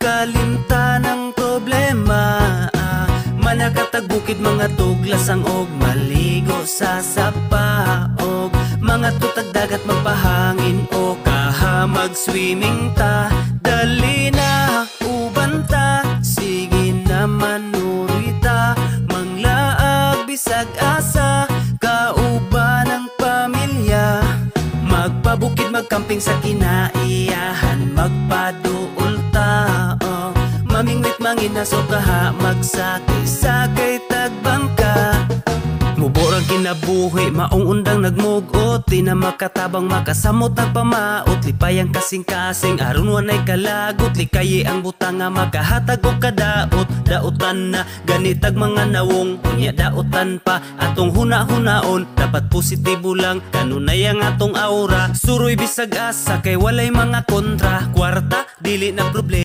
Kalimtan ng problema, manakatag bukid mga tuglasang og maligo sa sapa, og mga tutag dagat magpahangin o kaha mag-swimming ta. Dali na uban ta, sige na manurita, manglaag bisag asa, kauban ng pamilya. Magpabukid magkamping sa kinaiyahan, magpaduol ta, mamingwit manginaso kaha, magsakay-sakay tagbangka. Muborang kinabuhi, maong undang nagmugot, di na makatabang makasamot nagpamaot, lipayang kasing-kasing, aron wanay kalagot, likayi ang butang nga makahatag og kadaot. Daotan na ganitag mga nawong, unya daotan pa atong huna-hunaon, dapat positibo lang kanunay ang atong aura. Suroy bisag asa kay walay mga kontra, kwarta dili na problema.